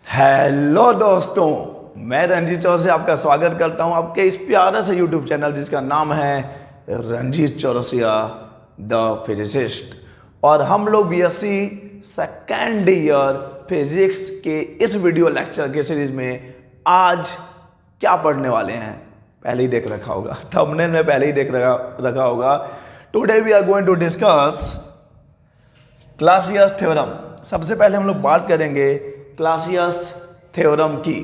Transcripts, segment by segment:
Hello दोस्तों, मैं रंजीत चौरसिया आपका स्वागत करता हूं आपके इस प्यारे से यूट्यूब चैनल जिसका नाम है रंजीत चौरसिया द फिजिसिस्ट। और हम लोग बीएससी सेकेंड ईयर फिजिक्स के इस वीडियो लेक्चर के सीरीज में आज क्या पढ़ने वाले हैं पहले ही देख रखा होगा, थंबनेल में पहले ही देख रखा होगा। Today we are going to discuss Clausius theorem. सबसे पहले हम लोग बात करेंगे क्लासियस थ्योरम की।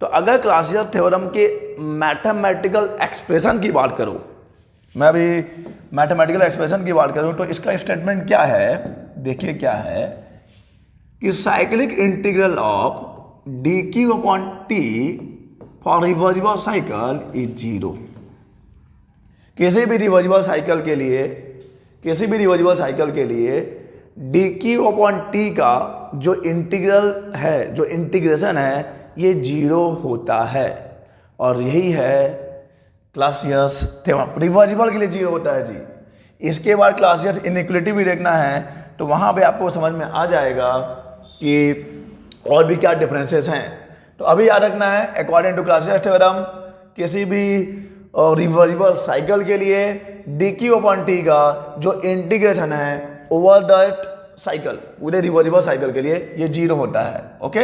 तो अगर क्लासियस थ्योरम के मैथमेटिकल एक्सप्रेशन की बात करूं, मैं अभी मैथमेटिकल एक्सप्रेशन की बात करूं तो इसका स्टेटमेंट क्या है, देखिए क्या है कि cyclic integral of D Q upon T for reversible cycle is zero. किसी भी रिवर्सिबल साइकिल के लिए डी क्यू अपॉन टी का जो इंटीग्रल है, जो इंटीग्रेशन है, ये जीरो होता है। और यही है क्लासियस थ्योरम। रिवर्सिबल के लिए जीरो होता है जी। इसके बाद क्लासियस इनइक्वालिटी भी देखना है तो वहां पे आपको समझ में आ जाएगा कि और भी क्या डिफरेंसेस हैं। तो अभी याद रखना है, अकॉर्डिंग टू क्लासियस थ्योरम किसी भी रिवर्सिबल साइकिल के लिए डी क्यू अपॉन टी का जो इंटीग्रेशन है ओवर दैट साइकिल, पूरे रिवर्सिबल साइकिल के लिए ये जीरो होता है। ओके,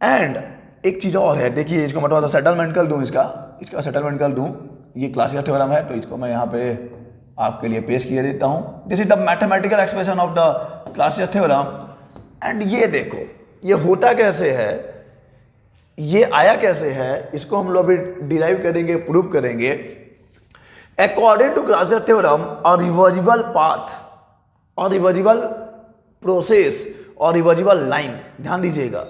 एंड एक चीज और है, देखिए इसको मैं थोड़ा सा सेटलमेंट कर दूं, इसका सेटलमेंट कर दूं। ये क्लासियस थ्योरम है तो इसको मैं यहाँ पे आपके लिए पेश किए देता हूँ। This is the mathematical expression of the Clausius theorem. And ये देखो ये होता कैसे है, ये आया कैसे है, इसको हम लोग अभी डिराइव करेंगे, प्रूव करेंगे। अकॉर्डिंग टू क्लासियस थ्योरम और रिवर्सिबल पाथ और रिवर्सिबल प्रोसेस और रिवर्सिबल लाइन, ध्यान दीजिएगा,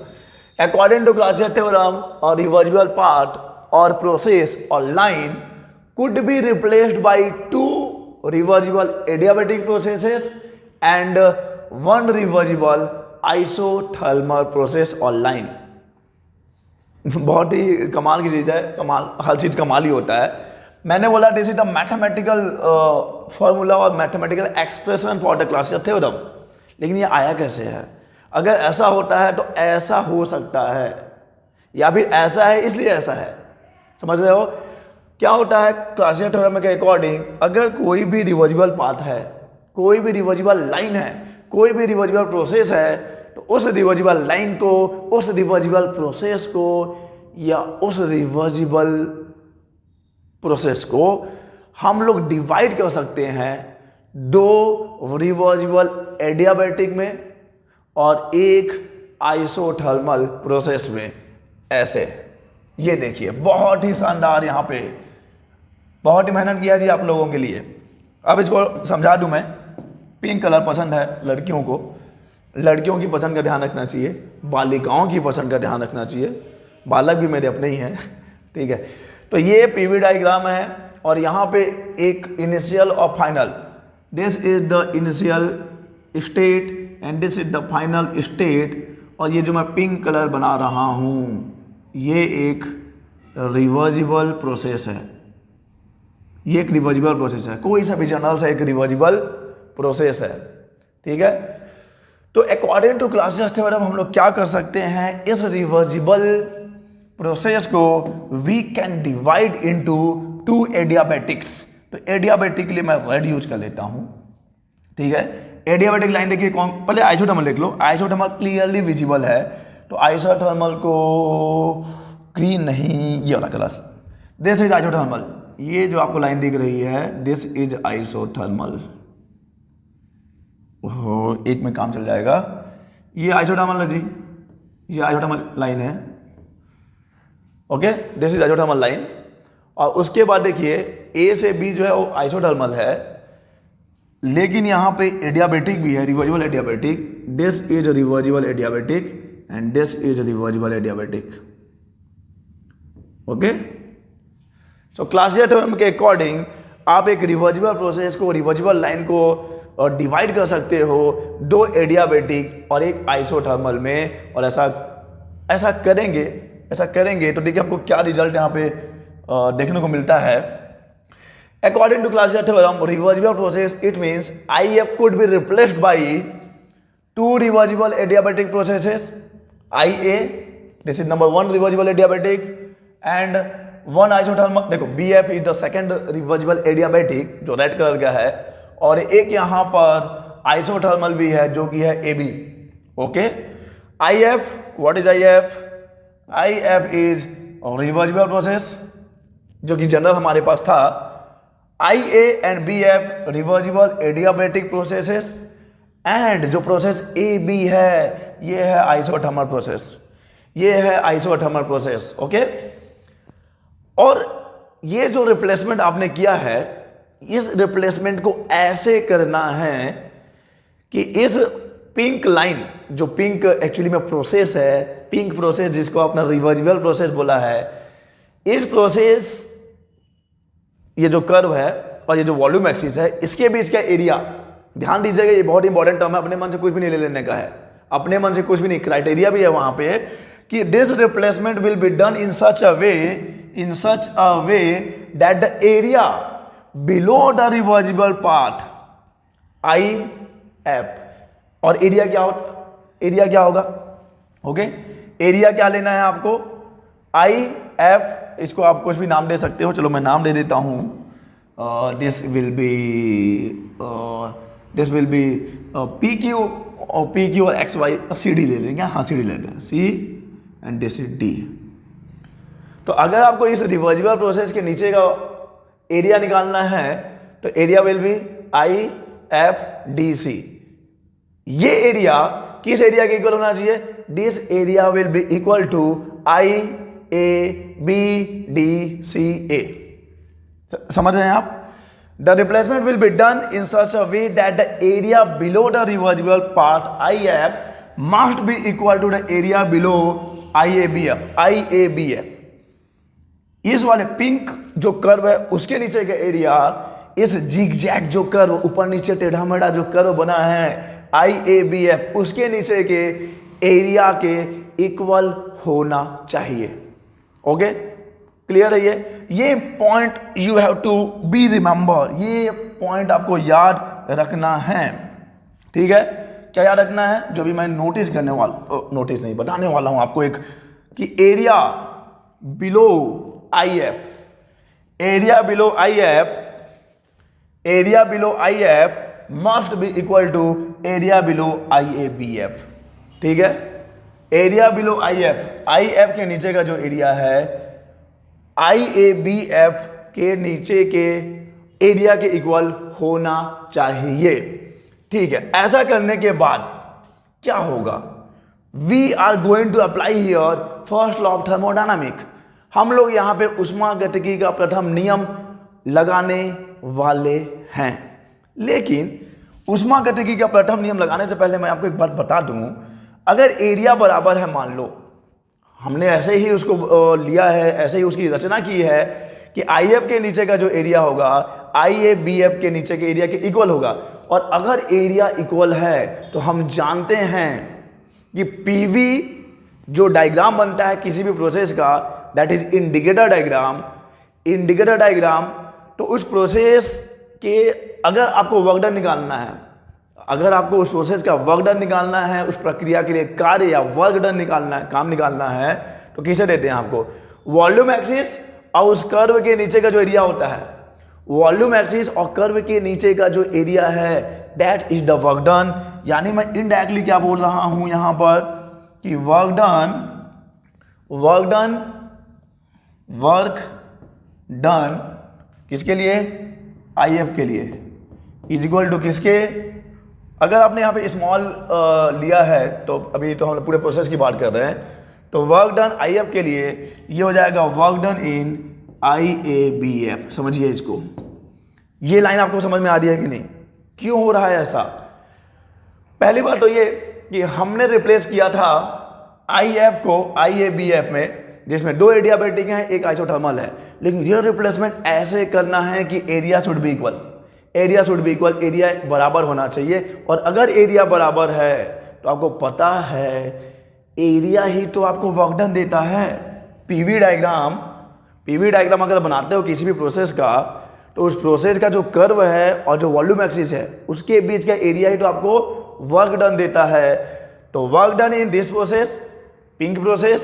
अकॉर्डिंग टू क्लासियस थ्योरम और रिवर्सिबल पाथ और प्रोसेस और line could be replaced by two reversible adiabatic processes and one reversible isothermal process or line। बहुत ही कमाल की चीज है, कमाल, हर चीज कमाल ही होता है। मैंने बोला this is the mathematical formula और mathematical expression for the Clausius theorem. लेकिन ये आया कैसे है? अगर ऐसा होता है तो ऐसा हो सकता है, या फिर ऐसा है इसलिए ऐसा है। समझ रहे हो क्या होता है? क्लासियस थ्योरम के अकॉर्डिंग अगर कोई भी रिवर्सिबल पाथ है, कोई भी रिवर्सिबल लाइन है, कोई भी रिवर्सिबल प्रोसेस है, तो उस रिवर्सिबल लाइन को, उस रिवर्सिबल प्रोसेस को या उस रिवर्सिबल प्रोसेस को हम लोग डिवाइड कर सकते हैं दो रिवर्सिबल एडियाबैटिक में और एक आइसोथर्मल प्रोसेस में। ऐसे ये देखिए, बहुत ही शानदार, यहाँ पे बहुत ही मेहनत किया जी आप लोगों के लिए। अब इसको समझा दूं मैं। पिंक कलर पसंद है लड़कियों को, लड़कियों की पसंद का ध्यान रखना चाहिए, बालिकाओं की पसंद का ध्यान रखना चाहिए, बालक भी मेरे अपने ही हैं, ठीक है। तो ये पीवी डायग्राम है और यहाँ पे एक इनिशियल और final, this is the initial state and this is the final state. और ये जो मैं पिंक कलर बना रहा हूँ ये एक रिवर्सिबल प्रोसेस है, ये एक रिवर्सिबल प्रोसेस है, कोई सा भी जर्नल से एक रिवर्सिबल प्रोसेस है, ठीक है। तो अकॉर्डिंग टू क्लासियस थ्योरम हम लोग क्या कर सकते हैं, इस रिवर्सिबल प्रोसेस को we can divide into two adiabatics. तो एडियाबैटिक के लिए मैं रेड यूज कर लेता हूं, ठीक है। एडियाबैटिक लाइन देखिए कौन, पहले आइसोथर्मल देख लो, आइसोथर्मल क्लियरली विजिबल है, तो आइसोथर्मल को ग्रीन नहीं, ये वाला कलर, दिस इज आइसोथर्मल। ये जो आपको लाइन दिख रही है दिस इज आइसोथर्मल। एक में काम चल जाएगा, ये आइसोथर्मल है जी, ये आइसोथर्मल लाइन है, okay, this is isothermal line. और उसके बाद देखिए ए से बी जो है वो आइसोथर्मल है, लेकिन यहां पे एडियाबैटिक भी है, reversible adiabatic, this is reversible adiabatic and this is reversible adiabatic, okay. So Clausius theorem के अकॉर्डिंग आप एक रिवर्सिबल प्रोसेस को, रिवर्सिबल लाइन को डिवाइड कर सकते हो दो एडियाबैटिक और एक आइसोथर्मल में। और ऐसा करेंगे तो देखिए आपको क्या रिजल्ट यहाँ पे देखने को मिलता है। According to Clausius theorem reversible process it means IF could be replaced by two reversible adiabatic processes IA, this is number 1 reversible adiabatic, and 1 isothermal, देखो BF is the second reversible adiabatic जो red colour का है, और एक यहाँ पर isothermal भी है जो कि है AB। Okay, IF, what is IF? IF is reversible process, जो कि जनरल हमारे पास था। IA and BF reversible adiabatic processes, and जो प्रोसेस AB है ये है आइसोथर्मल प्रोसेस, ये है आइसोथर्मल प्रोसेस। ओके, और ये जो रिप्लेसमेंट आपने किया है, इस रिप्लेसमेंट को ऐसे करना है कि इस पिंक लाइन, जो पिंक एक्चुअली में प्रोसेस है, पिंक प्रोसेस जिसको आपने रिवर्जिबल प्रोसेस बोला है, इस प्रोसेस, ये जो कर्व है और ये जो वॉल्यूम एक्सिस है, इसके बीच का एरिया, ध्यान दीजिएगा ये बहुत इंपॉर्टेंट टर्म है, अपने मन से कुछ भी नहीं ले लेने का है, अपने मन से कुछ भी नहीं, क्राइटेरिया भी है वहां पे कि this replacement will be done in such a way that the area below the reversible part IF, और एरिया क्या होगा? ओके, एरिया क्या लेना है आपको? IF, इसको आप कुछ भी नाम दे सकते हो, चलो मैं नाम दे देता हूं, दिस विल बी PQ, और PQ और XY CD ले लेंगे, हाँ CD ले लेंगे, C and this is D। तो अगर आपको इस रिवर्जिबल प्रोसेस के नीचे का एरिया निकालना है तो एरिया विल बी IFDC। ये एरिया किस एरिया के इक्वल होना चाहिए? This area will be equal to IABDCA। समझ रहे हैं आप? The replacement will be done in such a way that the area below the reversible part IF must be equal to the area below IABF। इस वाले pink जो curve है उसके नीचे का एरिया, इस जिगजैग जो कर्व, ऊपर नीचे टेढ़ा मेढ़ा जो कर्व बना है IABF, उसके नीचे के एरिया के इक्वल होना चाहिए। ओके, क्लियर है? ये point you have to be remember, ये पॉइंट आपको याद रखना है, ठीक है? क्या याद रखना है? जो भी मैं नोटिस बताने वाला हूं आपको एक, कि area below IF, area below IF must be equal to area below IABF, ठीक है? एरिया बिलो IF के नीचे का जो एरिया है IABF के नीचे के एरिया के इक्वल होना चाहिए, ठीक है? ऐसा करने के बाद क्या होगा? We are going to apply here first law of thermodynamic. हम लोग यहां पे ऊष्मागतिकी का प्रथम नियम लगाने वाले हैं। लेकिन ऊष्मागतिकी का प्रथम नियम लगाने से पहले मैं आपको एक बात बता दूं, अगर एरिया बराबर है, मान लो हमने ऐसे ही उसको लिया है, ऐसे ही उसकी रचना की है कि IF के नीचे का जो एरिया होगा IABF के नीचे के एरिया के इक्वल होगा, और अगर एरिया इक्वल है तो हम जानते हैं कि PV जो डायग्राम बनता है किसी भी प्रोसेस का, दैट इज इंडिकेटर डायग्राम। तो उस प्रोसेस के, अगर आपको वर्क डन निकालना है, अगर आपको उस प्रोसेस का वर्क डन निकालना है, उस प्रक्रिया के लिए कार्य या वर्क डन निकालना है, काम निकालना है, तो किसे देते हैं आपको? वॉल्यूम एक्सिस और उस कर्व के नीचे का जो एरिया होता है, वॉल्यूम एक्सिस और कर्व के नीचे का जो एरिया है, that is the work done. यानी मैं इनडायरेक्टली क्या बोल रहा हूं यहां पर कि वर्क डन किसके लिए? IF के लिए, इज इक्वल टू किसके? अगर आपने यहाँ पे स्मॉल लिया है, तो अभी तो हम पूरे प्रोसेस की बात कर रहे हैं, तो वर्क डन IF के लिए ये हो जाएगा वर्क डन इन IABF। समझिए इसको, ये लाइन आपको समझ में आ रही है कि नहीं? क्यों हो रहा है ऐसा? पहली बात तो ये कि हमने रिप्लेस किया था IF को IABF में, जिसमें 2 एडियाबैटिक हैं, एक आइसोथर्मल है, लेकिन ये रिप्लेसमेंट ऐसे करना है कि area should be equal, area बराबर होना चाहिए। और अगर एरिया बराबर है तो आपको पता है एरिया ही तो आपको वर्क डन देता है। PV डायग्राम अगर बनाते हो किसी भी प्रोसेस का, तो उस प्रोसेस का जो कर्व है और जो वॉल्यूम एक्सिस है, उसके बीच का एरिया ही तो आपको वर्क डन देता है। तो work done in this process pink process,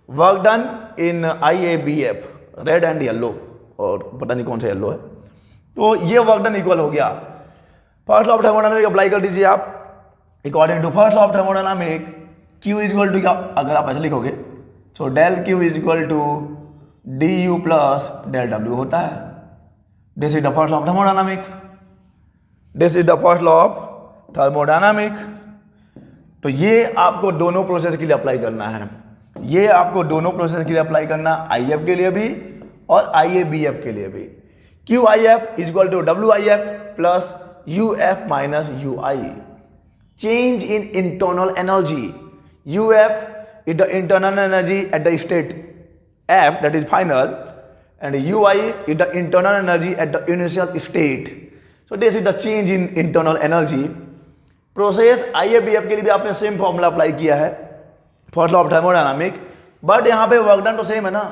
work done in IABF, red and yellow, और पता नहीं कौन सा येलो है। तो ये वर्क डन इक्वल हो गया। First law of thermodynamic apply कर दीजिए आप। According to first law of thermodynamic Q is equal to क्या, अगर आप ऐसे लिखोगे तो del Q is equal to du plus del W होता है। This is the first law of thermodynamic, this is the first law of thermodynamic. तो ये आपको दोनों प्रोसेस के लिए अप्लाई करना है, ये आपको दोनों प्रोसेस के लिए अप्लाई करना, IF के लिए भी और IABF के लिए भी। QIF is equal to WIF plus UF minus UI। Change in internal energy, UF is the internal energy at the state F, that is final, and UI is the internal energy at the initial state. So this is the change in internal energy. Process IABF के लिए भी आपने same formula apply किया है, first law of thermodynamic, but यहाँ पे work done तो same है ना,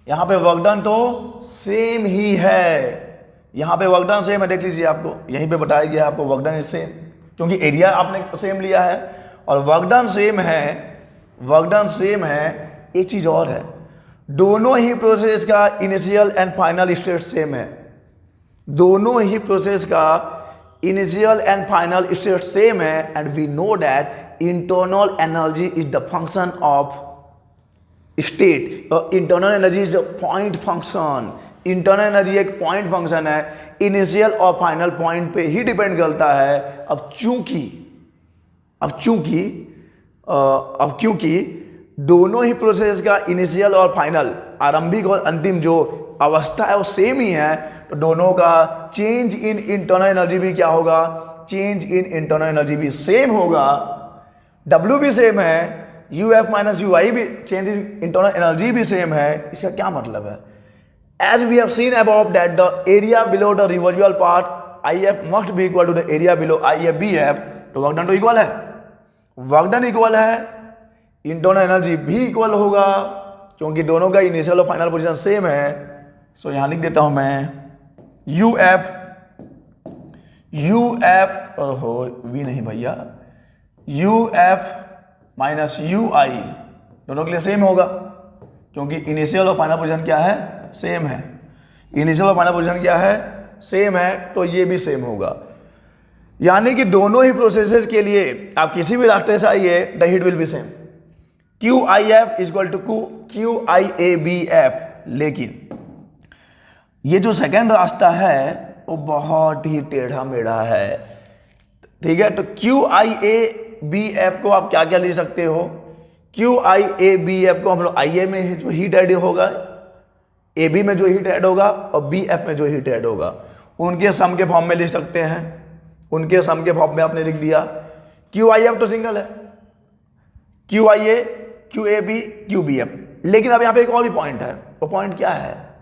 यहाँ पे वर्क डन तो सेम ही है, यहाँ पे वर्क डन सेम है, देख लीजिए आपको यहीं पे बताया गया आपको वर्क डन इज सेम, क्योंकि एरिया आपने सेम लिया है और वर्क डन सेम है, वर्क डन सेम है। एक चीज और है, दोनों ही प्रोसेस का initial and final state same है, दोनों ही प्रोसेस का initial and final state same है, and we know that internal energy is the function of state. Internal energy is point function, internal energy एक पॉइंट फंक्शन है, initial और final point पे ही depend करता है। अब क्योंकि दोनों ही प्रोसेस का इनिशियल और फाइनल, आरंभिक और अंतिम जो अवस्था है वो सेम ही है, तो दोनों का चेंज इन इंटरनल एनर्जी भी क्या होगा, चेंज इन इंटरनल एनर्जी भी सेम होगा। W भी सेम है, UF माइनस UI भी, चेंज इन इंटरनल एनर्जी भी सेम है। इसका क्या मतलब है, as we have seen above that the area below the reversible part IF must be equal to the area below IABF, तो वर्क डन तो equal है, वर्क डन इक्वल है, इंटरनल एनर्जी भी इक्वल होगा, क्योंकि दोनों का इनिशियल और फाइनल पोजीशन सेम है। सो यहां लिख देता हूं मैं UF ओहो V नहीं भैया, UF माइनस UI दोनों के लिए सेम होगा, क्योंकि इनिशियल और फाइनल पोजीशन क्या है, सेम है, इनिशियल और फाइनल पोजीशन क्या है, सेम है, तो ये भी सेम होगा। यानी कि दोनों ही प्रोसेसेस के लिए आप किसी भी रास्ते से आइए, the heat will be same. QIF is equal to QIABF, लेकिन ये जो सेकेंड रास्ता है वो बहुत ही टेढ़ा मेढ़ा है, ठीक है। तो QIABF को आप क्या क्या ले सकते हो, QIABF को हम लोग IA में जो हीट ऐड होगा, AB में जो हीट ऐड होगा और BF में जो हीट ऐड होगा, उनके सम के फॉर्म में लिख सकते हैं, उनके सम के फॉर्म में आपने लिख दिया। QIF तो सिंगल है, QIA, QAB, QBF, लेकिन अब यहाँ पे एक और भी पॉइंट है, वो पॉइंट क्या है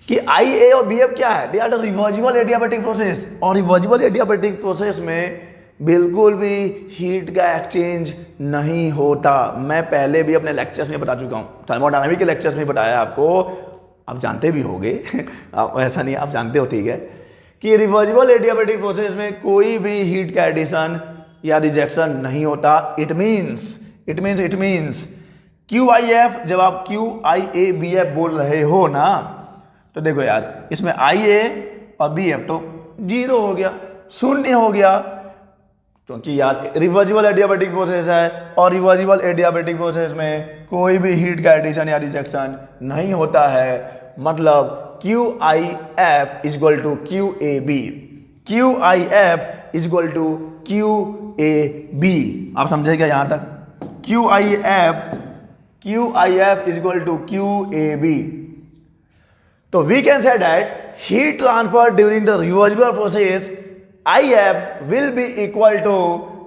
कि IA और BF क्या है, they are the reversible adiabatic process, और रिवर्जिबल एडियाबैटिक प्रोसेस में बिल्कुल भी हीट का एक्सचेंज नहीं होता। मैं पहले भी अपने लेक्चर्स में बता चुका हूँ, थर्मोडायनामिक के लेक्चर्स में बताया आपको, आप जानते भी होंगे आप ऐसा नहीं, आप जानते हो, ठीक है, कि रिवर्जिबल एडियाबैटिक प्रोसेस में कोई भी हीट का एडिशन या रिजेक्शन नहीं होता। इट मीन्स QIF, जब आप QIABF बोल रहे हो ना, तो देखो यार, इसमें IA और BF तो जीरो हो गया, शून्य हो गया, क्योंकि यार रिवर्जिबल एडियाबैटिक प्रोसेस है, और रिवर्जिबल एडियाबैटिक प्रोसेस में कोई भी हीट का एडिशन या रिजेक्शन नहीं होता है। मतलब QIF is equal to QAB, QIF is equal to QAB, आप समझेगा यहां तक, QIF is equal to QAB। तो we can say that heat transfer during the reversible process IF will be equal to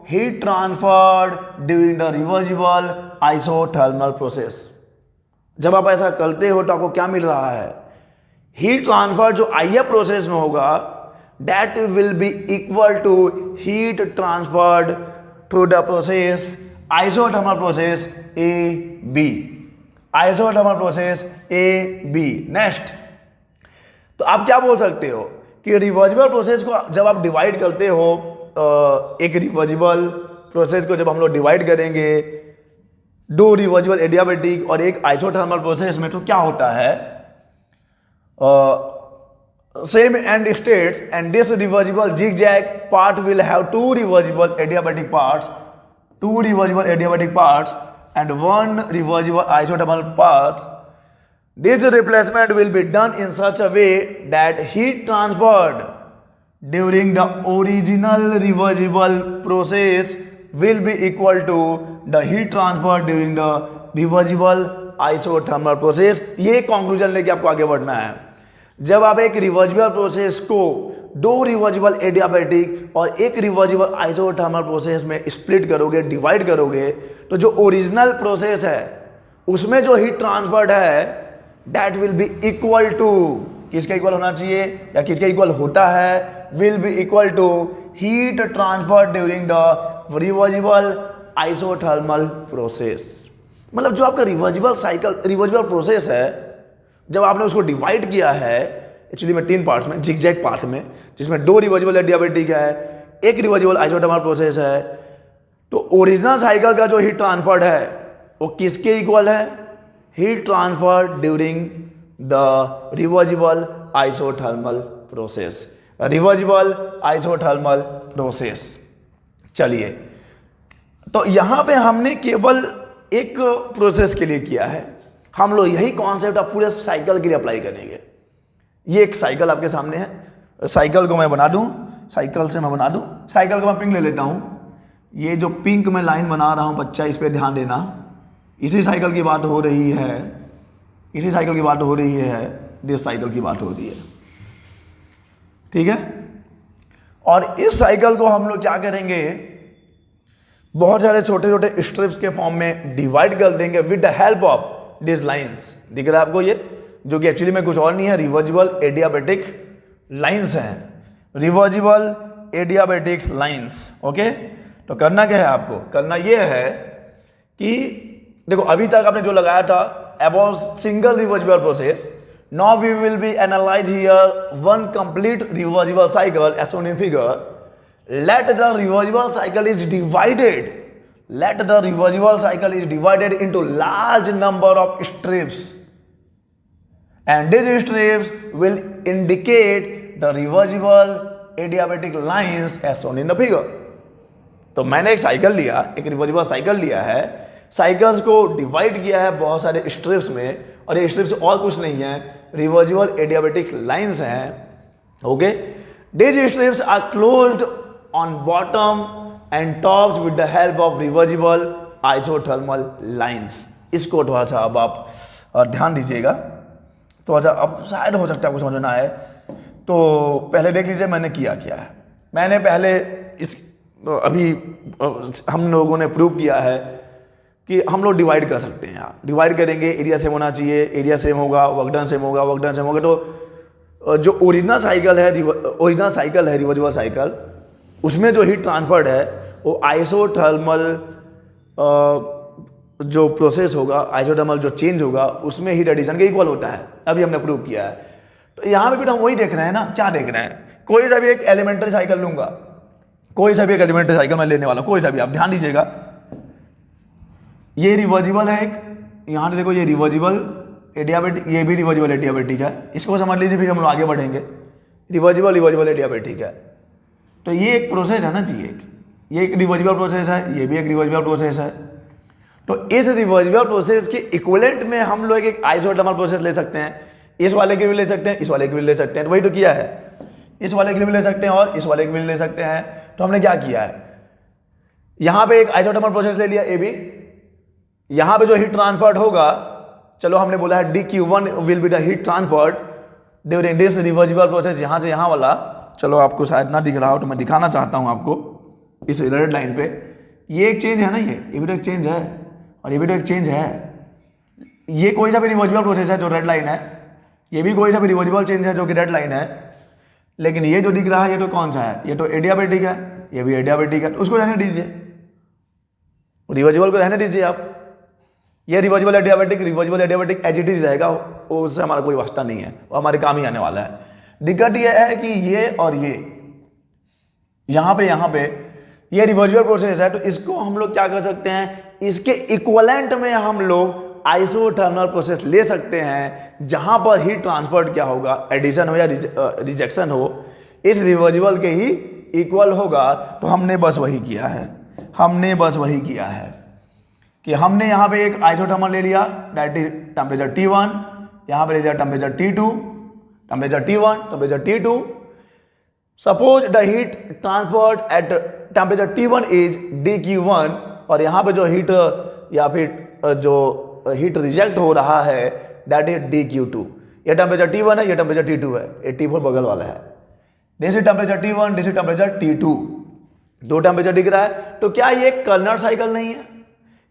heat transferred during the reversible isothermal process। जब आप ऐसा करते हो तो आपको क्या मिल रहा है, हीट ट्रांसफर जो IF प्रोसेस में होगा, that will be equal to heat transferred through the process isothermal process AB, isothermal process AB। Next, तो आप क्या बोल सकते हो कि रिवर्जिबल प्रोसेस को जब आप डिवाइड करते हो, एक रिवर्जिबल प्रोसेस को जब हम लोग डिवाइड करेंगे दो रिवर्जिबल एडियाबेटिक और एक आइसोथर्मल प्रोसेस में तो क्या होता है, same end states, and this reversible zigzag part will have two reversible adiabatic parts and one reversible isothermal part. This replacement will be done in such a way that heat transferred during the original reversible process will be equal to the heat transferred during the reversible isothermal process. ये conclusion लेके आपको आगे बढ़ना है। जब आप एक reversible process को दो रिवर्जिबल एडियाबेटिक और एक रिवर्जिबल आइसोथर्मल प्रोसेस में स्प्लिट करोगे, डिवाइड करोगे, तो जो ओरिजिनल प्रोसेस है उसमें जो हीट ट्रांसफर्ड है that will be equal to, किसके इक्वल होना चाहिए या किसके इक्वल होता है, will be equal to heat transferred during the reversible isothermal process. मतलब जो आपका रिवर्जिबल प्रोसेस है, जब आपने उसको डिवाइड किया है एक्चुअली में 3 पार्ट्स में, जिगजैग पार्ट में, जिसमें 2 रिवर्जिबल एडियाबेटिक है, 1 रिवर्जिबल आइसोथर्मल प्रोसेस है, तो ओरिजिनल साइकिल का जो हीट ट्रांसफर्ड है वो किसके इक्वल है, heat transferred during the reversible isothermal process, reversible isothermal process. चलिए, तो यहां पे हमने केवल एक प्रोसेस के लिए किया है, हम लोग यही कॉन्सेप्ट आप पूरे साइकिल के लिए अप्लाई करेंगे। ये एक साइकिल आपके सामने है, साइकिल को मैं बना दूं, साइकिल को मैं पिंक ले लेता हूं। ये जो पिंक में लाइन बना रहा हूं बच्चा, इस पे ध्यान देना, इसी साइकिल की बात हो रही है, दिस साइकिल की बात हो रही है, ठीक है। और इस साइकिल को हम लोग क्या करेंगे, बहुत सारे छोटे छोटे स्ट्रिप्स के फॉर्म में डिवाइड कर देंगे with the help of this lines. दिख रहा है आपको ये, जो कि एक्चुअली में कुछ और नहीं है, रिवर्जिबल एडियाबेटिक लाइंस हैं, रिवर्जिबल एडियाबेटिक्स लाइंस। ओके, तो करना क्या है आपको, करना ये है कि देखो अभी तक आपने जो लगाया था about single reversible process, now we will be analyse here one complete reversible cycle as shown in figure. Let the reversible cycle is divided into large number of strips, and these strips will indicate the reversible adiabatic lines as shown in the figure. तो मैंने एक cycle लिया, एक reversible cycle लिया है, cycles को divide किया है बहुत सारे स्ट्रिप्स में, और ये स्ट्रिप्स और कुछ नहीं है, रिवर्जिबल एडियाबेटिक लाइंस हैं। Okay, these strips are closed on bottom and tops with the help of reversible isothermal lines. इसको थोड़ा सा अब आप ध्यान दीजिएगा, तो अच्छा अब शायद हो सकता है आपको समझ में आए। तो पहले देख लीजिए मैंने किया क्या है। मैंने पहले अभी हम लोगों ने प्रूव किया है कि हम लोग डिवाइड कर सकते हैं। यहाँ डिवाइड करेंगे, एरिया सेम होना चाहिए, एरिया सेम होगा, वर्क डन सेम होगा, तो जो ओरिजिनल साइकिल है रिवर्जिबल साइकिल, उसमें जो हीट ट्रांसफर्ड है वो आइसोथर्मल जो प्रोसेस होगा, आइसोथर्मल जो चेंज होगा, उसमें हीट एडिशन के इक्वल होता है। अभी हमने प्रूव किया है। तो यहाँ पे बेटा हम वही देख रहे हैं ना, क्या देख रहे हैं, कोई सा भी एक एलिमेंट्री साइकिल लूंगा, कोई सा भी एक एलिमेंट्री साइकिल मैं लेने वाला, कोई सा भी, आप ध्यान दीजिएगा, ये रिवर्जिबल है एक, यहाँ पे देखो ये रिवर्जिबल एडियाबेटिक, ये भी रिवर्जिबल एडियाबेटिक है, इसको समझ लीजिए, फिर हम लोग आगे बढ़ेंगे। रिवर्जिबल एडियाबेटिक है, तो ये एक प्रोसेस है ना जी, ये एक रिवर्जिबल प्रोसेस है, ये भी एक रिवर्जिबल प्रोसेस है। तो इस रिवर्जिबल प्रोसेस के इक्विवेलेंट में हम लोग एक आइसोथर्मल प्रोसेस ले सकते हैं, इस वाले के भी ले सकते हैं, इस वाले के भी ले सकते हैं, तो वही तो किया है, इस वाले के लिए भी ले सकते हैं और इस वाले के भी ले सकते हैं। तो हमने क्या किया है, यहां पे एक आइसोथर्मल प्रोसेस ले लिया ए बी, यहां पे जो हीट ट्रांसफर्ड होगा, चलो हमने बोला है dQ1 will be the heat transferred during this reversible process, यहां से यहां वाला, चलो आपको शायद ना दिख रहा हो तो मैं दिखाना चाहता हूं आपको इस रेड लाइन पे, ये एक चेंज है ना, ये भी तो एक चेंज है और ये भी तो एक चेंज है। ये कोई सा भी रिवर्जिबल प्रोसेस है जो रेड लाइन है, ये भी कोई सा भी रिवर्जिबल चेंज है जो कि रेड लाइन है, लेकिन ये जो दिख रहा है ये तो कौन सा है, ये तो एडियाबेटिक है, ये भी एडियाबेटिक है, तो उसको रहने दीजिए, रिवर्जिबल को रहने दीजिए आप। ये reversible adiabatic as it is रहेगा, उससे हमारा कोई वास्ता नहीं है, वो हमारे काम ही आने वाला है। दिक्कत ये है कि ये और ये यहाँ पे ये रिवर्जिबल प्रोसेस है, तो इसको हम लोग क्या कर सकते हैं, इसके इक्वलेंट में हम लोग आइसोथर्मल प्रोसेस ले सकते हैं, जहां पर हीट ट्रांसफर क्या होगा, एडिशन हो या रिजेक्शन हो, इस रिवर्सिबल के ही इक्वल होगा। तो हमने बस वही किया है, हमने बस वही किया है कि हमने यहाँ पे एक आइसोथर्मल ले लिया, दैट इज टेम्परेचर T1, यहाँ पे ले लिया temperature T2, temperature T1, temperature T2। Suppose the heat transferred at temperature T1 is dQ1, और यहाँ पे जो हीट या फिर जो हीट रिजेक्ट हो रहा है दैट इज dQ2। ये टेम्परेचर T1 है, ये टेम्परेचर T2 है, ये T4 बगल वाला है। This is temperature T1, this is temperature T2, दो टेम्परेचर दिख रहा है। तो क्या ये कर्नट साइकिल नहीं है?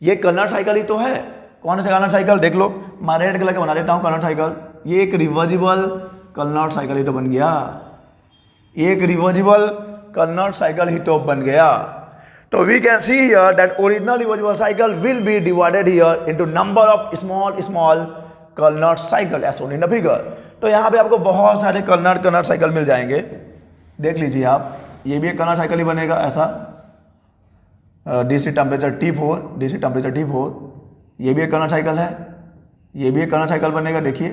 ये कर्नट साइकिल ही तो है। कौन सा कर्नट साइकिल देख लो, मैं रेड कलर का बना देता हूँ कर्नट साइकिल। ये एक रिवर्सिबल कर्नट साइकिल ही तो बन गया, एक रिवर्सिबल कर्नट साइकिल ही तो बन गया। तो we can see here that original reversible cycle will be divided here into number of small small Carnot cycle as shown in the figure. तो यहाँ पे आपको बहुत सारे कर्नट साइकिल मिल जाएंगे, देख लीजिए आप। ये भी एक कर्नट साइकिल ही बनेगा ऐसा, DC temperature T4, DC temperature T4, ये भी एक कर्नट साइकिल है, ये भी एक कर्नट साइकिल बनेगा, देखिए।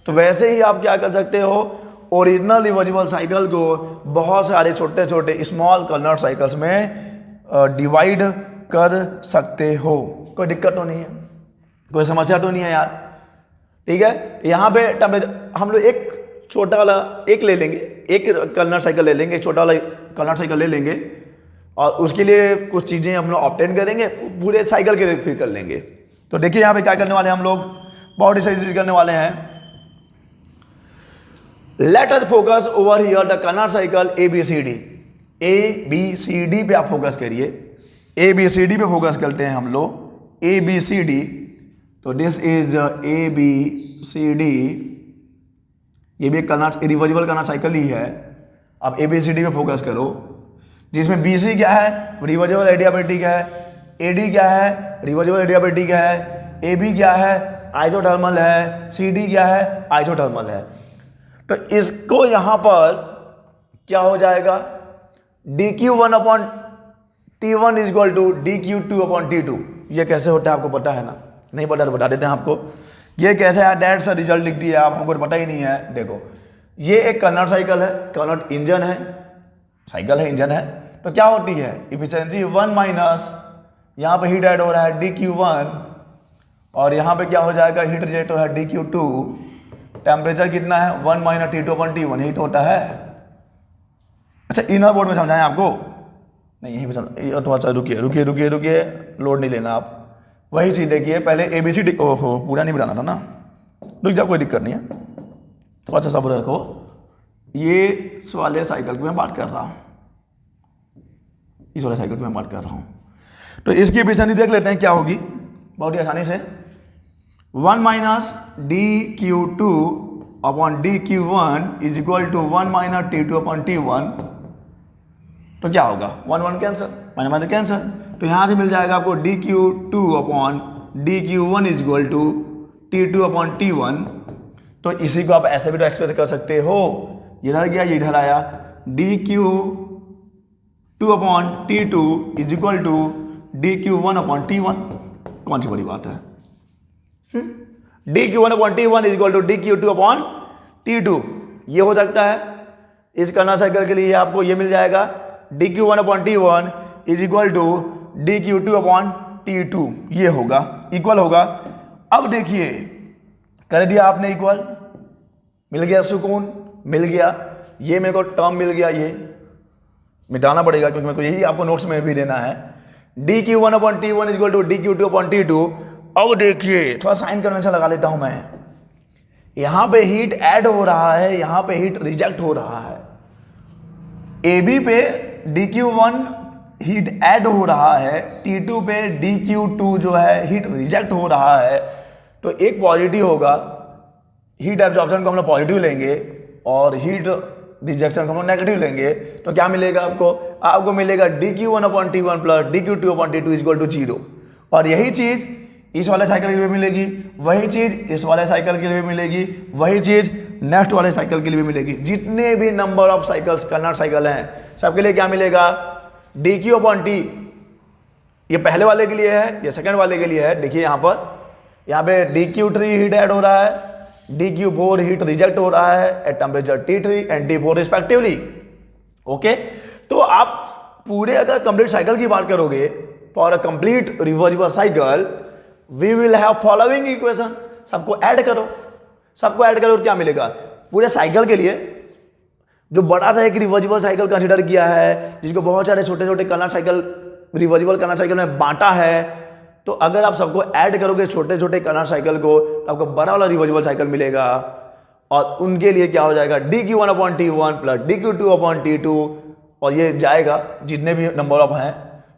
तो वैसे ही आप क्या कर सकते हो, ओरिजिनल रिवर्सिबल साइकिल को बहुत सारे छोटे छोटे स्मॉल कर्नट साइकिल्स में डिवाइड कर सकते हो। कोई दिक्कत तो नहीं है, कोई समस्या तो नहीं है यार, ठीक है। यहाँ पे टेम्परेचर हम लोग एक छोटा वाला एक ले लेंगे, एक कर्नट साइकिल ले लेंगे, एक छोटा वाला कर्नट साइकिल ले लेंगे, और उसके लिए कुछ चीज़ें हम लोग ऑब्टेन करेंगे, पूरे साइकिल के लिए फिर कर लेंगे। तो देखिए यहाँ पे क्या करने वाले हैं हम लोग, बहुत ही सही चीज करने वाले हैं। Let us focus over here the Carnot cycle ABCD। ABCD पे आप फोकस करिए, ABCD पे फोकस करते हैं हम लोग, ABCD। तो दिस इज ABCD, ये भी एक कर्नट रिवर्सिबल कर्नट साइकिल ही है। आप ABCD पे फोकस करो, जिसमें BC क्या है, रिवर्सिबल एडियाबैटिक है, AD क्या है, रिवर्सिबल एडियाबैटिक है, AB क्या है, आइसोथर्मल है, CD क्या है, आइसोथर्मल है। तो इसको यहां पर क्या हो जाएगा, dQ1 upon T1 is equal to dQ2 upon T2। ये कैसे होता है आपको पता है ना? नहीं पता तो बता देते हैं आपको। ये कैसे है, डायरेक्ट सा रिजल्ट लिख दिया आप, हमको पता ही नहीं है। देखो ये एक कर्नट साइकिल है, कर्नट इंजन है, साइकिल है, इंजन है। तो क्या होती है, इफिशिएंसी 1 माइनस, यहाँ पे हीट ऐड हो रहा है dQ1, और यहाँ पे क्या हो जाएगा, हीट रिजेक्ट हो रहा है dQ2। टेम्परेचर कितना है, 1 माइनस T2 अपॉन T1, यही तो होता है। अच्छा इनर बोर्ड में समझाएं आपको, नहीं यहीं पे समझ, थोड़ा सा रुकिए रुकिए रुकिए रुकिए, लोड नहीं लेना आप। वही चीज़ देखिए, पहले ABCD, ओहो पूरा नहीं बनाना था ना, रुक जाओ, कोई दिक्कत नहीं है, थोड़ा सा सब्र रखो। ये इस वाले साइकिल की मैं बात कर रहा हूँ, इस वाले साइकिल की मैं बात कर रहा हूँ। तो इसकी एफिशिएंसी देख लेते हैं क्या होगी, बहुत ही आसानी से। 1 minus dQ2 upon dQ1 is equal to 1 minus T2 upon T1। तो क्या होगा, 1 1 कैंसर, माइनस माइनस कैंसर। तो यहाँ से मिल जाएगा आपको dQ2 upon dQ1 is equal to T2 upon T1। तो इसी को आप ऐसे भी तो एक्सप्रेस कर सकते हो, इधर गया ये इधर आया, dQ2 upon T2 is equal to dQ1 upon T1। कौन सी बड़ी बात है, dQ1 upon T1 is equal to dQ2 upon T2। ये हो सकता है इस कर्नट साइकिल के लिए, आपको ये मिल जाएगा dQ1 upon T1 is equal to dQ2 upon T2, ये होगा, इक्वल होगा। अब देखिए कर दिया आपने इक्वल, मिल गया सुकून, मिल गया, ये मेरे को टर्म मिल गया, ये मिटाना पड़ेगा क्योंकि मेरे को यही आपको नोट्स में भी देना है। dQ1 upon T1 is equal to dQ2 upon T2। अब देखिए थोड़ा साइन कन्वेंशन लगा लेता हूं मैं, यहां पे हीट ऐड हो रहा है, यहां पे हीट रिजेक्ट हो रहा है। AB पे dQ1 हीट ऐड हो रहा है, T2 पे dQ2 जो है हीट रिजेक्ट हो रहा है। तो एक पॉजिटिव होगा, हीट एब्जॉर्प्शन को हम लोग पॉजिटिव लेंगे और हीट रिजेक्शन को हम लोग नेगेटिव लेंगे। तो क्या मिलेगा आपको, आपको मिलेगा dQ1 upon T1 plus dQ2 upon T2 is equal to 0। और यही चीज इस वाले साइकिल के लिए मिलेगी, वही चीज इस वाले साइकिल के लिए मिलेगी, वही चीज नेक्स्ट वाले साइकिल के लिए भी मिलेगी। जितने भी नंबर ऑफ साइकिल्स कर्नट साइकिल हैं सबके लिए क्या मिलेगा, dQ अपॉन T ये पहले वाले के लिए है, ये सेकंड वाले के लिए है। देखिए यहाँ पे DQ3 हीट ऐड हो रहा है, DQ4 हीट रिजेक्ट हो रहा है at temperature T3 and T4 respectively. Okay, तो आप पूरे अगर कंप्लीट साइकिल की बात करोगे, for a complete reversible cycle we will have following equation. सबको ऐड करो, क्या मिलेगा पूरे साइकिल के लिए। जो बड़ा सा एक रिवर्सिबल साइकिल कंसिडर किया है, जिसको बहुत सारे छोटे छोटे Carnot cycle, reversible Carnot cycle में बांटा है, तो अगर आप सबको ऐड करोगे छोटे छोटे कर्नल साइकिल को, तो आपको बड़ा वाला रिवर्सिबल साइकिल मिलेगा। और उनके लिए क्या हो जाएगा, DQ1/T1 प्लस DQ2/T2, और ये जाएगा जितने भी नंबर ऑफ हैं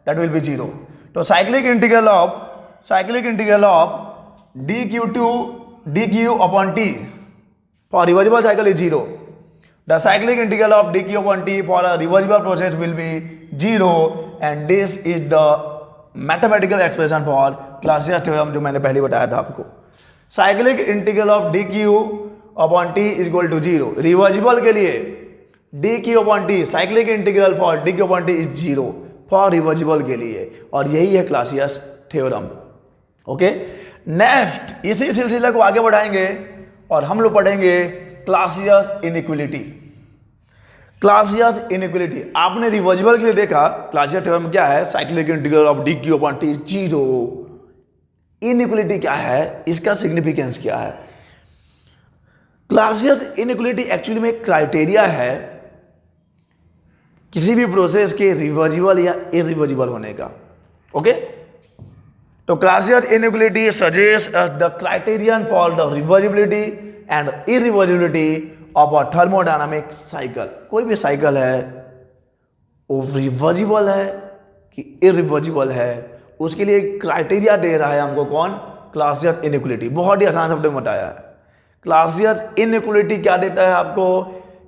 दैट विल बी 0। तो cyclic integral of DQ/T for reversible cycle is 0। The cyclic integral of DQ/T for a reversible process will be 0 and this is the mathematical expression for Clausius theorem जो मैंने पहले बताया था आपको। Cyclic integral of DQ/T is equal to 0। Reversible के लिए DQ/T cyclic integral for DQ/T is 0 for reversible के लिए, और यही है क्लासियस थ्योरम। ओके, नेक्स्ट इसी सिलसिले को आगे बढ़ाएंगे और हम लोग पढ़ेंगे क्लासियस इनइक्वालिटी। आपने रिवर्सिबल के लिए देखा क्लासियस थ्योरम क्या है, cyclic integral of DQ/T 0। Inequality क्या है, इसका सिग्निफिकेंस क्या है। क्लासियस इनइक्वालिटी एक्चुअली में एक क्राइटेरिया है किसी भी प्रोसेस के रिवर्सिबल या इरिवर्सिबल होने का। ओके, तो Clausius inequality suggest the criterion for the reversibility and irreversibility of a thermodynamic cycle. कोई भी साइकिल है वो रिवर्सिबल है कि इरिवर्सिबल है, उसके लिए क्राइटेरिया दे रहा है हमको कौन, क्लासियस इनइक्वालिटी। बहुत ही आसान शब्द में बताया है। क्लासियस इनइक्वालिटी क्या देता है आपको,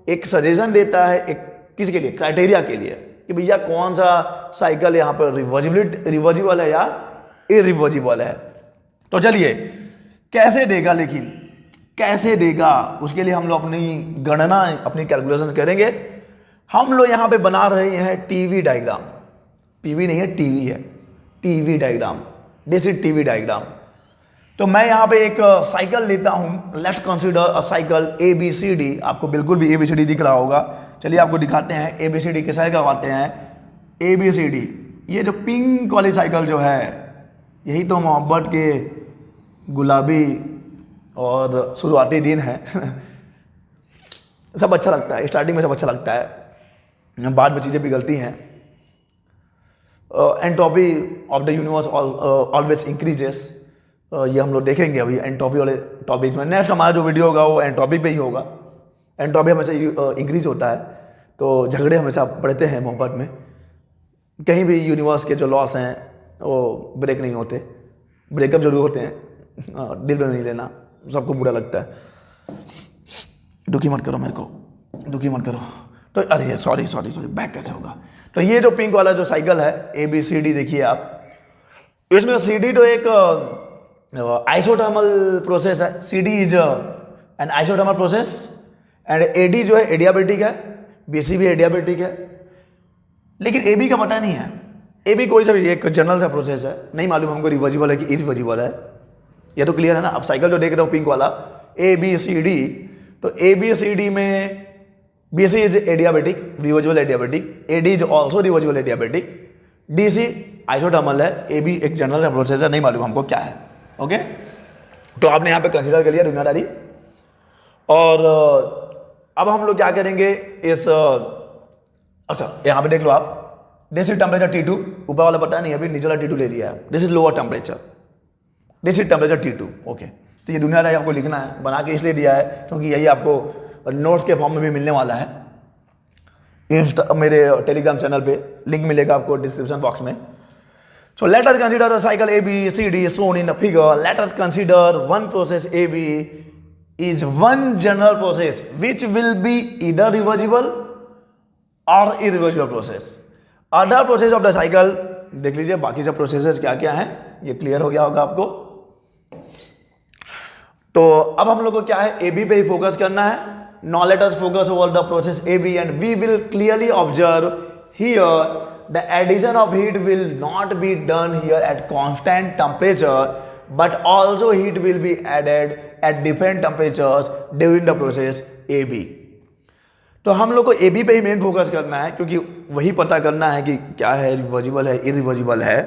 एक सजेशन देता है, एक किसके लिए, क्राइटेरिया के लिए, कि भैया कौन सा साइकिल यहाँ पर रिवर्सिबल है या इरिवर्सिबल है। तो चलिए कैसे देगा, लेकिन कैसे देगा उसके लिए हम लोग अपनी गणना, अपनी कैलकुलेशन करेंगे। हम लोग यहाँ पे बना रहे हैं टीवी डायग्राम, पीवी नहीं है टीवी है, TV diagram, this is TV diagram. तो मैं यहाँ पे एक साइकिल लेता हूँ, let's consider a cycle ABCD। आपको बिल्कुल भी ABCD दिख रहा होगा, चलिए आपको दिखाते हैं ABCD के साइकिल करवाते हैं। ABCD, ये जो पिंक वाली साइकिल जो है, यही तो मोहब्बत के गुलाबी और शुरुआती दिन है। सब अच्छा लगता है, स्टार्टिंग में सब अच्छा लगता है, बाद में चीज़ें बिगड़ती हैं। Entropy of the universe always increases, ये हम लोग देखेंगे अभी एंट्रोपी वाले टॉपिक में। नेक्स्ट हमारा जो वीडियो होगा वो एंट्रोपी पे ही होगा। एंट्रोपी हमेशा इंक्रीज होता है, तो झगड़े हमेशा बढ़ते हैं मोहब्बत में। कहीं भी यूनिवर्स के जो लॉस हैं वो ब्रेक नहीं होते, ब्रेकअप जरूर होते हैं, दिल में नहीं लेना, सबको बुरा लगता है। दुखी मत करो मेरे को, दुखी मत करो। तो अरे सॉरी बैक कैसे होगा। तो ये जो पिंक वाला जो साइकिल है ABCD, देखिए आप, इसमें CD तो एक आइसोथर्मल प्रोसेस है। CD is an isothermal process and AD जो है एडियाबेटिक है, BC भी एडियाबेटिक है, लेकिन AB का पता नहीं है। AB कोई सा भी एक जनरल सा प्रोसेस है, नहीं मालूम हमको रिवर्सिबल है कि इरिवर्सिबल है। ये तो क्लियर है ना। अब साइकिल जो देख रहे हो पिंक वाला ABCD, तो ABCD में BC is adiabatic, reversible adiabatic, AD is also reversible adiabatic, DC isothermal है, AB एक जनरल प्रोसेस है, नहीं मालूम हमको क्या है। ओके, तो आपने यहाँ पे कंसीडर कर लिया दुनियादारी। और अब हम लोग क्या करेंगे इस, अच्छा यहाँ पे देख लो आप, दिस इज टेम्परेचर T2, ऊपर वाला पता नहीं अभी, नीचे वाला T2 ले लिया है। This is lower temperature, this is temperature T2। Okay, तो ये दुनियादारी आपको लिखना है, बना के इसलिए दिया है क्योंकि यही आपको नोट्स के फॉर्म में भी मिलने वाला है। मेरे टेलीग्राम चैनल पे लिंक मिलेगा आपको डिस्क्रिप्शन बॉक्स में। So let us consider the cycle ABCD shown in the figure. Let us consider one process AB is one general process which will be either reversible or irreversible process. Other process of the cycle, देख लीजिए बाकी सब processes क्या क्या हैं, ये clear हो गया होगा आपको। तो अब हम लोग को क्या है, AB पे ही फोकस करना है। Now let us focus over the process AB and we will clearly observe here the addition of heat will not be done here at constant temperature but also heat will be added at different temperatures during the process A B. तो हम लोग को A B पे ही main focus करना है, क्योंकि वही पता करना है कि क्या है, रिवर्जिबल है, इरिवर्जिबल है।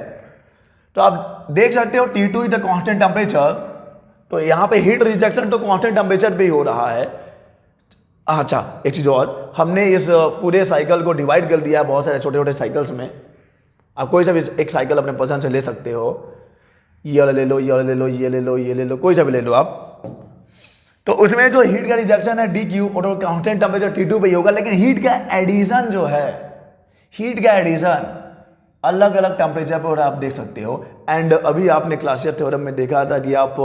तो आप देख सकते हो T2 is the constant temperature, तो यहाँ पे हीट रिजेक्शन तो कांस्टेंट टेम्परेचर पे ही हो रहा है। अच्छा, एक चीज़ और, हमने इस पूरे साइकिल को डिवाइड कर दिया है बहुत सारे छोटे छोटे साइकिल्स में। आप कोई सा भी एक साइकिल अपने पसंद से ले सकते हो, ये वाला ले लो, ये वाला ले लो, ये ले लो, ये ले लो, कोई सा भी ले लो आप। तो उसमें जो हीट का रिजेक्शन है DQ और कांस्टेंट टेम्परेचर T2 पे ही होगा, लेकिन हीट का एडिशन जो है, हीट का एडिशन अलग अलग टेम्परेचर पे हो रहा है, आप देख सकते हो। एंड अभी आपने क्लासियर थ्योरम में देखा था कि आप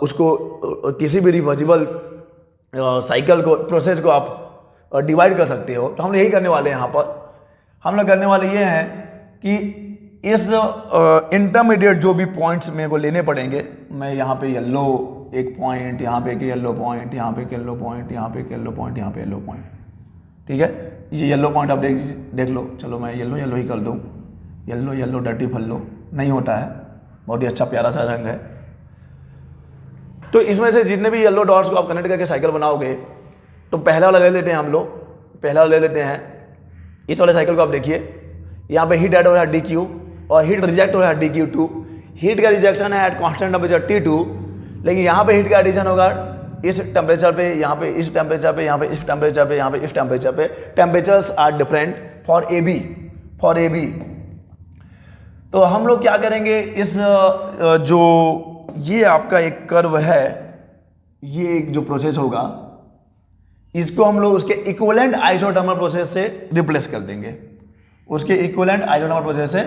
उसको किसी भी रिवर्जिबल साइकिल को, प्रोसेस को आप डिवाइड कर सकते हो। तो हम यही करने वाले हैं यहाँ पर। हम लोग करने वाले ये हैं कि इस इंटरमीडिएट जो भी पॉइंट्स मेरे को लेने पड़ेंगे, मैं यहाँ पे येलो एक पॉइंट, यहाँ पे एक येलो पॉइंट, यहाँ पे एक येलो पॉइंट, यहाँ पे एक येलो पॉइंट, यहाँ पे येलो पॉइंट, ठीक है। ये येलो पॉइंट आप देख लो। चलो मैं येलो येलो ही कर दूँ, येलो येलो डर्टी फल्लो नहीं होता है, बहुत ही अच्छा प्यारा सा रंग है। तो इसमें से जितने भी येलो डॉट्स को आप कनेक्ट करके साइकिल बनाओगे, तो पहला वाला ले लेते हैं हम लोग, पहला वाला ले लेते हैं। इस वाले साइकिल को आप देखिए, यहाँ पे हीट ऐड हो रहा है DQ और हीट रिजेक्ट हो रहा है DQ2। हीट का रिजेक्शन है एट कांस्टेंट टेम्परेचर T2, लेकिन यहाँ पे हीट का एडिशन होगा इस टेम्परेचर पे, यहाँ पे इस टेम्परेचर पे, यहाँ पे इस टेम्परेचर पे, यहाँ पे इस टेम्परेचर पे। Temperatures are different for A B. तो हम लोग क्या करेंगे, इस जो ये आपका एक कर्व है, ये एक जो प्रोसेस होगा, इसको हम लोग उसके इक्विवेलेंट आइसोथर्मल प्रोसेस से रिप्लेस कर देंगे। उसके इक्विवेलेंट आइसोथर्मल प्रोसेस से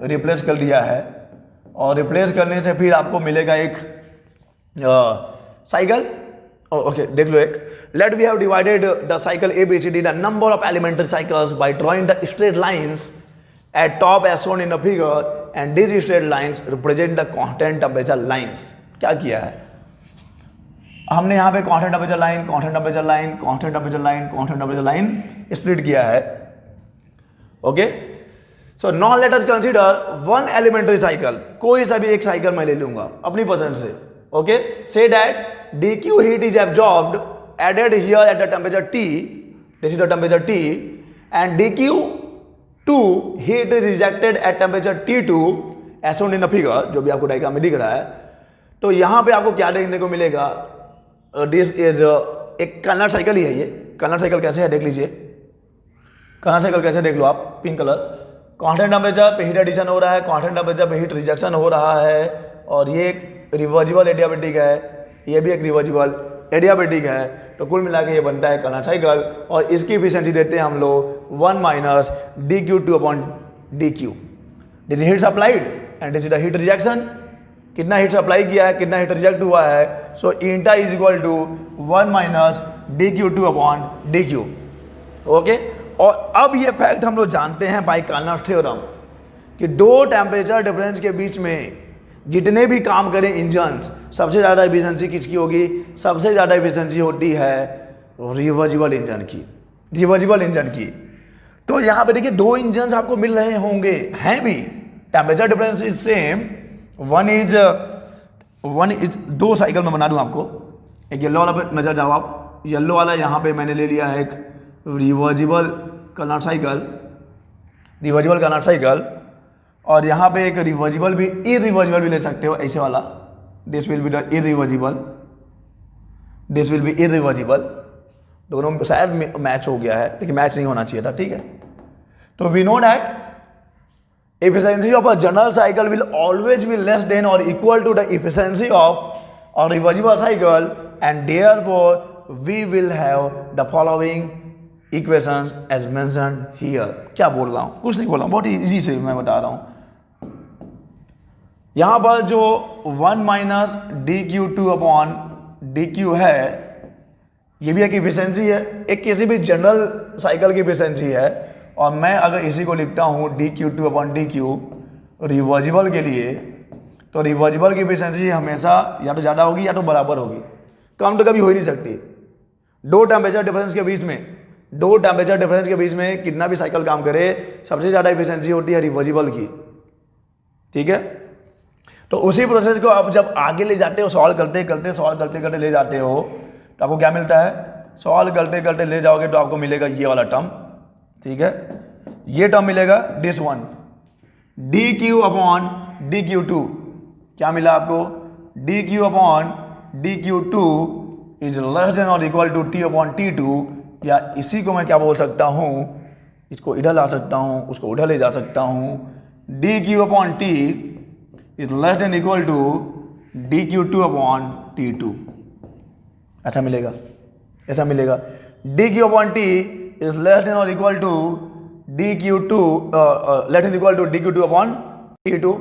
रिप्लेस कर दिया है, और रिप्लेस करने से फिर आपको मिलेगा एक साइकिल। ओके, देख लो एक। Let we have divided the cycle ABCD the number of elementary cycles by drawing the straight lines at top as shown in the figure, and this straight lines represent the constant temperature lines. क्या किया है हमने यहाँ पे, constant temperature line, constant temperature line, constant temperature line, constant temperature line split किया है। Okay, so now let us consider one elementary cycle. कोई सा भी एक साइकिल मैं ले लूंगा अपनी पसंद से। Okay, say that DQ heat is absorbed added here at the temperature T, this is the temperature T, and DQ2 heat is rejected at temperature T2 as shown in the figure, जो भी आपको diagram में दिख रहा है। तो यहाँ पे आपको क्या देखने को मिलेगा, दिस इज एक कर्नल साइकिल ही है। ये कर्नल साइकिल कैसे है देख लीजिए, कर्नल साइकिल कैसे देख लो आप, पिंक कलर। कांस्टेंट टेम्परेचर पे हीट एडिशन हो रहा है, कांस्टेंट टेम्परेचर पे हीट रिजेक्शन हो रहा है, और ये एक रिवर्जिबल एडियाबेटिक है, ये भी एक रिवर्जिबल एडियाबेटिक है। तो कुल मिला के ये बनता है कर्नल साइकिल, और इसकी एफिशिएंसी देते हैं हम लोग 1 minus DQ2/DQ। This is heat supplied and this is the heat rejection. कितना हीट सप्लाई किया है, कितना हीट रिजेक्ट हुआ है। So eta is equal to 1 minus DQ2/DQ। Okay, और अब ये फैक्ट हम लोग जानते हैं बाय कार्नोट थ्योरम कि दो टेम्परेचर डिफरेंस के बीच में जितने भी काम करें इंजन, सबसे ज़्यादा एफिशिएंसी किसकी होगी, सबसे ज़्यादा एफिशिएंसी होती है रिवर्जिबल इंजन की, रिवर्जिबल इंजन की। तो यहाँ पे देखिए दो इंजन आपको मिल रहे होंगे, हैं भी, temperature difference is same, one is दो साइकिल में बना दूँ आपको। एक येलो वाला पे नजर जाओ आप, येलो वाला यहाँ पे मैंने ले लिया है एक reversible Carnot cycle, reversible Carnot cycle, और यहाँ पे एक रिवर्जिबल भी, इरिवर्जिबल भी ले सकते हो ऐसे वाला। This will be the irreversible, this will be irreversible. दोनों शायद मैच हो गया है, लेकिन मैच नहीं होना चाहिए था, ठीक है। तो we know that efficiency of a general cycle will always be less than or equal to the efficiency of a reversible cycle, and therefore we will have the following equations as mentioned here। क्या बोल रहा हूँ, कुछ नहीं बोल रहा हूँ, बहुत इजी से मैं बता रहा हूँ। यहाँ पर जो 1 माइनस DQ2/DQ है, ये भी एक इफिशियंसी है, एक किसी भी जनरल साइकिल की इफिशियंसी है। और मैं अगर इसी को लिखता हूँ DQ2/DQ रिवर्जिबल के लिए, तो रिवर्जिबल की एफिशिएंसी हमेशा या तो ज़्यादा होगी या तो बराबर होगी, कम तो कभी हो ही नहीं सकती। दो टेम्परेचर डिफरेंस के बीच में दो टेम्परेचर डिफरेंस के बीच में कितना भी साइकिल काम करे, सबसे ज़्यादा एफिशिएंसी होती है रिवर्जिबल की, ठीक है। तो उसी प्रोसेस को आप जब आगे ले जाते हो, सॉल्व करते करते ले जाते हो, तो आपको क्या मिलता है, सॉल्व करते करते ले जाओगे तो आपको मिलेगा ये वाला टर्म, ठीक है। ये टर्म मिलेगा this one, D Q upon D Q two, क्या मिला आपको, D Q upon D Q two is less than और equal to T upon T two, या इसी को मैं क्या बोल सकता हूँ, इसको इधर ला सकता हूँ, उसको उधर ले जा सकता हूँ, D Q upon T is less than equal to D Q two upon T two, ऐसा मिलेगा, ऐसा मिलेगा। D Q upon T is less than और equal to D Q two, less than equal to D Q two upon T two,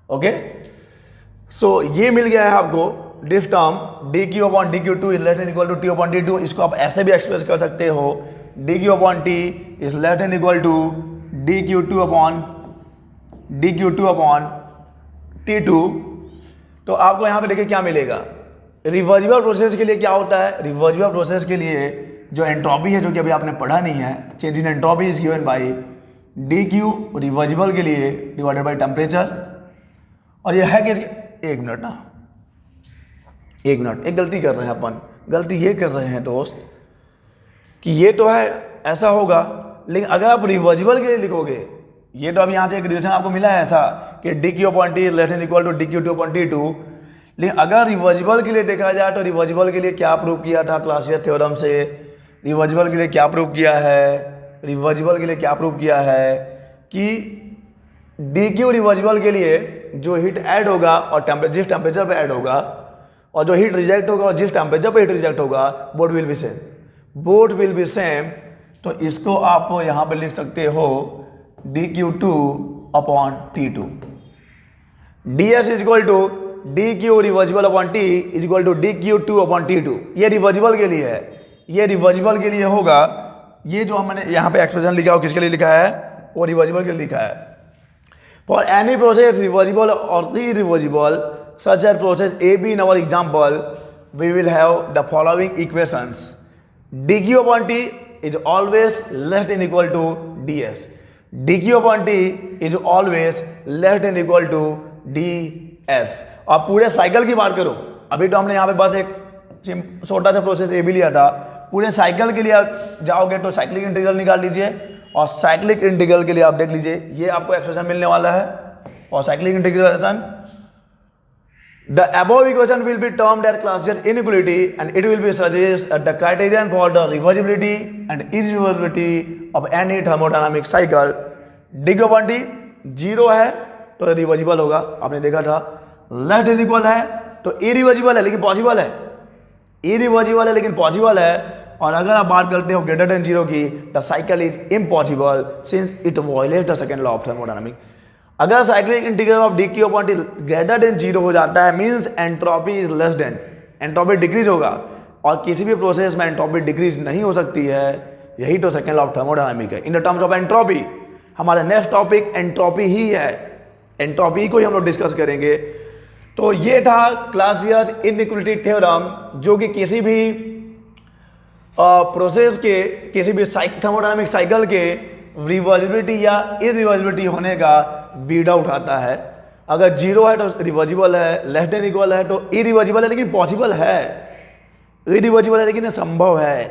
okay. So ये मिल गया है आपको this term D Q upon D Q two is less than equal to T upon T to. इसको आप ऐसे भी express कर सकते हो, D Q upon T is less than equal to D Q two upon T two. तो आपको यहाँ पे देखिए क्या मिलेगा, रिवर्जिबल प्रोसेस के लिए क्या होता है, रिवर्जिबल प्रोसेस के लिए जो एंट्रोपी है, जो कि अभी आपने पढ़ा नहीं है, change in entropy is given by D Q reversible के लिए डिवाइडेड बाई टेम्परेचर। और ये है कि एक मिनट ना, एक मिनट, एक गलती कर रहे हैं अपन, गलती ये कर रहे हैं दोस्त कि ये तो है ऐसा होगा, लेकिन अगर आप रिवर्जिबल के लिए लिखोगे, ये तो अभी यहाँ से एक रिलेशन आपको मिला है ऐसा कि D Q upon T less than equal to D Q two upon T two, लेकिन अगर रिवर्जिबल के लिए देखा जाए तो रिवर्जिबल के लिए क्या प्रूव किया था क्लासियर थ्योरम से, रिवर्जिबल के लिए क्या प्रूव किया है, रिवर्जिबल के लिए क्या प्रूव किया है कि डी क्यू रिवर्जिबल के लिए जो हीट ऐड होगा और जिस टेम्परेचर पे ऐड होगा, और जो हीट रिजेक्ट होगा और जिस टेम्परेचर पे हीट रिजेक्ट होगा, both will be same, both will be same. तो इसको आप यहाँ पे लिख सकते हो D Q two upon T two, D S is equal to D Q reversible upon T is equal to D Q two upon T two. ये reversible के लिए है, ये रिवर्जिबल के लिए होगा। ये जो हमने यहाँ पे एक्सप्रेशन लिखा हो किसके लिए लिखा है, वो रिवर्जिबल के लिए लिखा है। फॉर एनी प्रोसेस रिवर्जिबल और irreversible such as process AB in our example, we will have the following equations. dq upon t is always less than equal to ds. dq upon t is always less than equal to ds. अब पूरे cycle की बात करो, अभी तो हमने यहाँ पे बस एक छोटा सा प्रोसेस ए भी लिया था, पूरे साइकिल के लिए आप जाओगे तो साइक्लिक इंटीग्रल निकाल लीजिए, और साइक्लिक इंटीग्रल के लिए आप देख लीजिए ये आपको एक्सप्रेशन मिलने वाला है। और cyclic integration, the above equation will be termed as Clausius inequality and it will be suggest the criterion for the reversibility and irreversibility of any thermodynamic cycle। D Q upon T 0 है तो reversible होगा, आपने देखा था, less than equal है तो इरिवर्जिबल है लेकिन पॉसिबल है, इरिवर्जिबल है लेकिन पॉसिबल है। और अगर आप बात करते हो ग्रेटर देन 0 की, the cycle is impossible since it violates the second law of thermodynamics. अगर cyclic integral of D Q upon T greater than 0 हो जाता है, means entropy is less than, entropy decrease होगा, और किसी भी प्रोसेस में एंट्रोपी डिक्रीज नहीं हो सकती है। यही तो सेकंड लॉ ऑफ थर्मोडायनामिक्स है in the terms of entropy. हमारा नेक्स्ट टॉपिक एंट्रोपी ही है, एंट्रोपी को ही हम लोग डिस्कस करेंगे। तो ये था क्लासियस इनइक्वालिटी थ्योरम, जो कि किसी भी प्रोसेस के, किसी भी थर्मोडायनामिक साइकिल के रिवर्जिबिलिटी या इरिवर्जिबिलिटी होने का बीड़ा उठाता है। अगर 0 है तो रिवर्जिबल है, लेस देन इक्वल है तो इरिवर्जिबल है लेकिन पॉसिबल है, इरिवर्जिबल है लेकिन संभव है,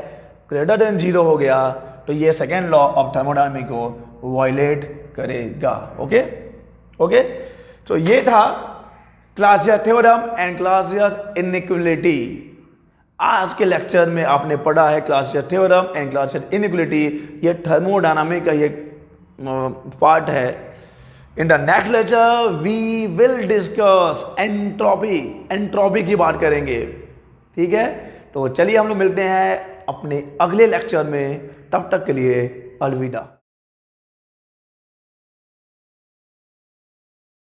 ग्रेटर देन 0 हो गया तो ये सेकेंड लॉ ऑफ थर्मोडायनामिक्स को वायलेट करेगा। ओके ओके, तो ये था Clausius theorem and Clausius inequality. आज के लेक्चर में आपने पढ़ा है Clausius theorem and Clausius inequality, ये थर्मोडायनामिक का ये पार्ट है। In the next lecture we will discuss entropy, entropy की बात करेंगे, ठीक है। तो चलिए हम लोग मिलते हैं अपने अगले लेक्चर में, तब तक के लिए अलविदा।